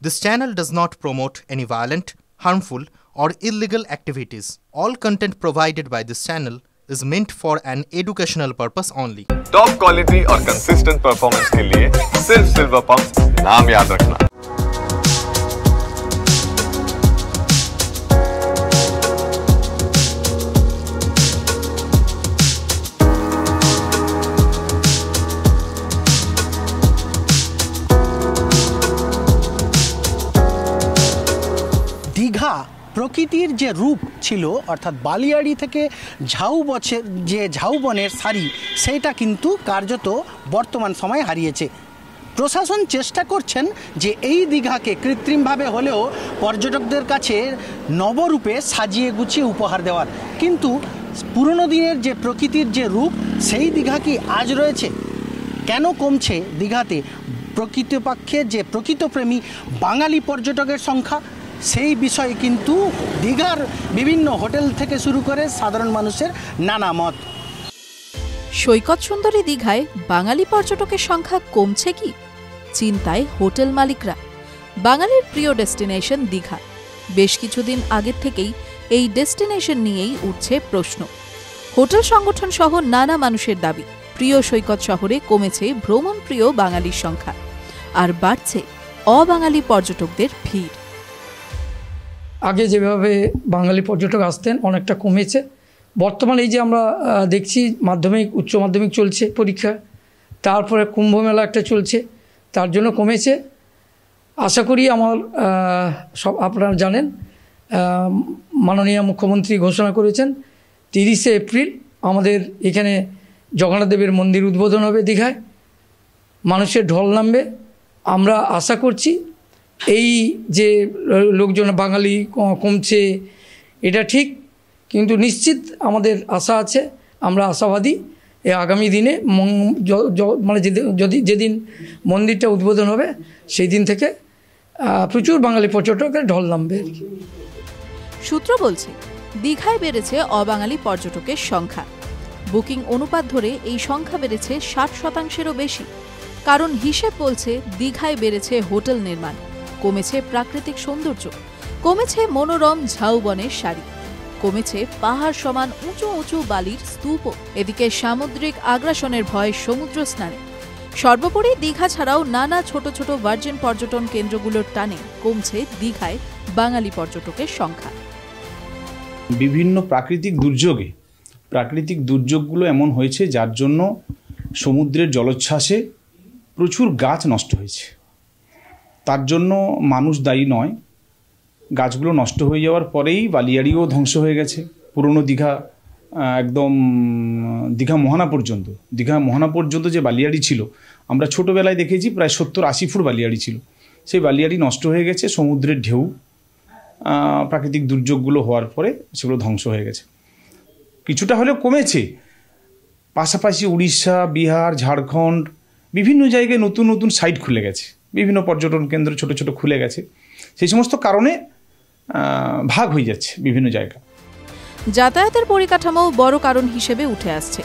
This channel does not promote any violent, harmful, or illegal activities. All content provided by this channel is meant for an educational purpose only. Top quality और consistent performance के लिए सिर्फ silver pump नाम याद रखना। দীঘা প্রকৃতির যে রূপ ছিল অর্থাৎ বালিয়াড়ি থেকে ঝাউবনের সারি সেইটা কিন্তু কার্যত বর্তমান সময়ে হারিয়েছে। প্রশাসন চেষ্টা করছেন যে এই দীঘাকে কৃত্রিমভাবে হলেও পর্যটকদের কাছে নবরূপে সাজিয়ে গুছিয়ে উপহার দেওয়ার, কিন্তু পুরনো দিনের যে প্রকৃতির যে রূপ সেই দীঘা কি আজ রয়েছে? কেন কমছে দীঘাতে প্রকৃতপক্ষে যে প্রকৃতপ্রেমী বাঙালি পর্যটকের সংখ্যা? সেই বিষয়ে কিন্তু দীঘার বিভিন্ন হোটেল থেকে শুরু করে সাধারণ মানুষের নানা মত। সৈকত সুন্দরী দীঘায় বাঙালি পর্যটকের সংখ্যা কমছে কি? চিন্তায় হোটেল মালিকরা। বাঙালির প্রিয় ডেস্টিনেশন দীঘা। বেশ কিছুদিন আগের থেকেই এই ডেস্টিনেশন নিয়েই উঠছে প্রশ্ন। হোটেল সংগঠন সহ নানা মানুষের দাবি, প্রিয় সৈকত শহরে কমেছে ভ্রমণ প্রিয় বাঙালির সংখ্যা, আর বাড়ছে অবাঙালি পর্যটকদের ভিড়। আগে যেভাবে বাঙালি পর্যটক আসতেন অনেকটা কমেছে। বর্তমানে এই যে আমরা দেখছি মাধ্যমিক উচ্চ মাধ্যমিক চলছে পরীক্ষা, তারপরে কুম্ভ মেলা একটা চলছে, তার জন্য কমেছে। আশা করি আমার সব আপনারা জানেন মাননীয় মুখ্যমন্ত্রী ঘোষণা করেছেন 30শে এপ্রিল আমাদের এখানে জগন্নাথ দেবের মন্দির উদ্বোধন হবে দীঘায়, মানুষের ঢল নামবে। আমরা আশা করছি এই যে লোকজন বাঙালি কমছে এটা ঠিক, কিন্তু নিশ্চিত আমাদের আশা আছে, আমরা আশাবাদী আগামী দিনে মানে যেদিন মন্দিরটা উদ্বোধন হবে সেই দিন থেকে প্রচুর বাঙালি পর্যটকের ঢল নামবে। সূত্র বলছে দীঘায় বেড়েছে অবাঙালি পর্যটকের সংখ্যা। বুকিং অনুপাত ধরে এই সংখ্যা বেড়েছে 60%-এরও বেশি। কারণ হিসেব বলছে দীঘায় বেড়েছে হোটেল নির্মাণ, কমেছে প্রাকৃতিক সৌন্দর্য, কমেছে মনোরম ঝাউবনের সারি, কমেছে পাহাড় সমান উঁচু উঁচু বালির স্তূপ, এদিকে সামুদ্রিক আগ্রাসনের ভয় সমুদ্র স্নানে। সর্বোপরি দীঘা ছাড়াও নানা ছোট ছোট ভার্জিন পর্যটন কেন্দ্রগুলোর টানে কমছে দীঘায় বাঙালি পর্যটকের সংখ্যা। বিভিন্ন প্রাকৃতিক দুর্যোগগুলো এমন হয়েছে যার জন্য সমুদ্রের জলোচ্ছ্বাসে প্রচুর গাছ নষ্ট হয়েছে। তার জন্য মানুষ দায়ী নয়। গাছগুলো নষ্ট হয়ে যাওয়ার পরেই বালিয়াড়িও ধ্বংস হয়ে গেছে। পুরনো দীঘা একদম দীঘা মোহনা পর্যন্ত যে বালিয়াড়ি ছিল আমরা ছোটোবেলায় দেখেছি প্রায় 70-80 ফুট বালিয়াড়ি ছিল। সেই বালিয়াড়ি নষ্ট হয়ে গেছে সমুদ্রের ঢেউ, প্রাকৃতিক দুর্যোগগুলো হওয়ার পরে সেগুলো ধ্বংস হয়ে গেছে। কিছুটা হলেও কমেছে। পাশাপাশি উড়িষ্যা, বিহার, ঝাড়খণ্ড বিভিন্ন জায়গায় নতুন নতুন সাইট খুলে গেছে, বিভিন্ন পর্যটন কেন্দ্র ছোট ছোট খুলে গেছে। সেই সমস্ত কারণে ভাগ হয়ে যাচ্ছে বিভিন্ন জায়গা। যাতায়াতের পরিকাঠামো বড় কারণ হিসেবে উঠে আসছে।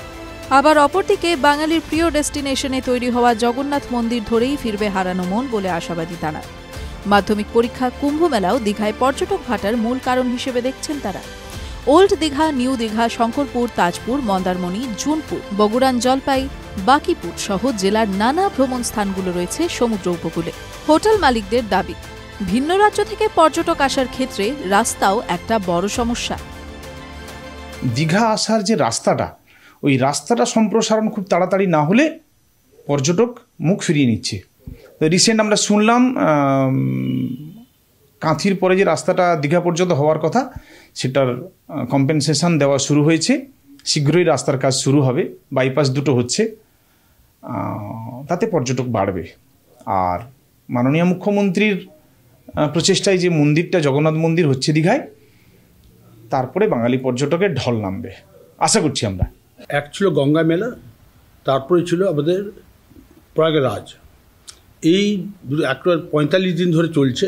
আবার অপরদিকে বাঙালির প্রিয় ডেস্টিনেশনে তৈরি হওয়া জগন্নাথ মন্দির ধরেই ফিরবে হারানো মন বলে আশাবাদী তারা। মাধ্যমিক পরীক্ষা, কুম্ভ মেলাও দীঘায় পর্যটক ভাটার মূল কারণ হিসেবে দেখছেন তারা। ওল্ড দীঘা, নিউ দীঘা, শঙ্করপুর, তাজপুর, মন্দারমণি, জুনপুর, বগুড়ান, জলপাই, বাকিপুর সহ জেলার নানা ভ্রমণ স্থানগুলো রয়েছে সমুদ্র উপকূলে। হোটেল মালিকদের দাবি, ভিন্ন রাজ্য থেকে পর্যটক আসার ক্ষেত্রে রাস্তাও একটা বড় সমস্যা। দীঘা আসার যে রাস্তাটা, ওই রাস্তাটা সম্প্রসারণ খুব তাড়াতাড়ি না হলে পর্যটক মুখ ফিরিয়ে নিচ্ছে। তো রিসেন্ট আমরা শুনলাম কাঁথির পরে যে রাস্তাটা দীঘা পর্যন্ত হওয়ার কথা সেটার কম্পেনসেশন দেওয়া শুরু হয়েছে। শীঘ্রই রাস্তার কাজ শুরু হবে। বাইপাস দুটো হচ্ছে, তাতে পর্যটক বাড়বে। আর মাননীয় মুখ্যমন্ত্রীর প্রচেষ্টায় যে মন্দিরটা জগন্নাথ মন্দির হচ্ছে দীঘায়, তারপরে বাঙালি পর্যটকের ঢল নামবে আশা করছি আমরা। এক ছিল গঙ্গা মেলা, তারপরে ছিল আমাদের প্রয়াগরাজ। এই 45 দিন ধরে চলছে,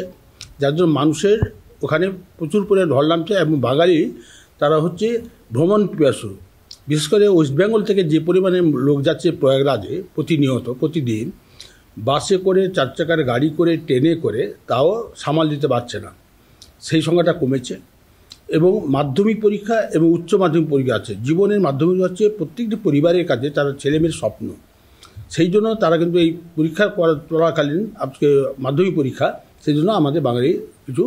যার জন্য মানুষের ওখানে প্রচুর পরিমাণে ঢল নামছে। এবং বাঙালি তারা হচ্ছে ভ্রমণ পিপাসু। বিশেষ করে ওয়েস্ট বেঙ্গল থেকে যে পরিমাণে লোক যাচ্ছে প্রয়াগরাজে প্রতিদিন, বাসে করে, 4 চাকার গাড়ি করে, ট্রেনে করে তাও সামাল দিতে পারছে না, সেই সংখ্যাটা কমেছে। এবং মাধ্যমিক পরীক্ষা এবং উচ্চ মাধ্যমিক পরীক্ষা আছে, জীবনের মাধ্যমিক হচ্ছে প্রত্যেকটি পরিবারের কাছে তার ছেলেমেয়ের স্বপ্ন। সেই জন্য তারা কিন্তু এই পরীক্ষা চলাকালীন আজকে মাধ্যমিক পরীক্ষা, সেই জন্য আমাদের বাঙালি কিছু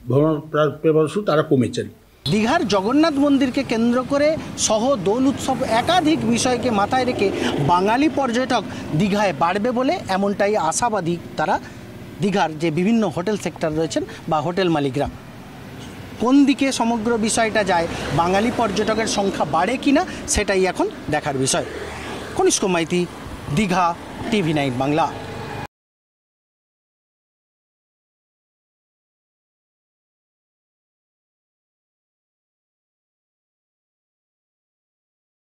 ভ্রমণ প্রেরণা তারা কমেছেন। দীঘার জগন্নাথ মন্দিরকে কেন্দ্র করে সহ দোল উৎসব একাধিক বিষয়কে মাথায় রেখে বাঙালি পর্যটক দীঘায় বাড়বে বলে এমনটাই আশাবাদী তারা। দীঘার যে বিভিন্ন হোটেল সেক্টর রয়েছেন বা হোটেল মালিকরা, কোন দিকে সমগ্র বিষয়টা যায়, বাঙালি পর্যটকের সংখ্যা বাড়ে কিনা সেটাই এখন দেখার বিষয়। কনিষ্ক মাইতি, দীঘা, TV9 বাংলা।